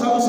5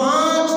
5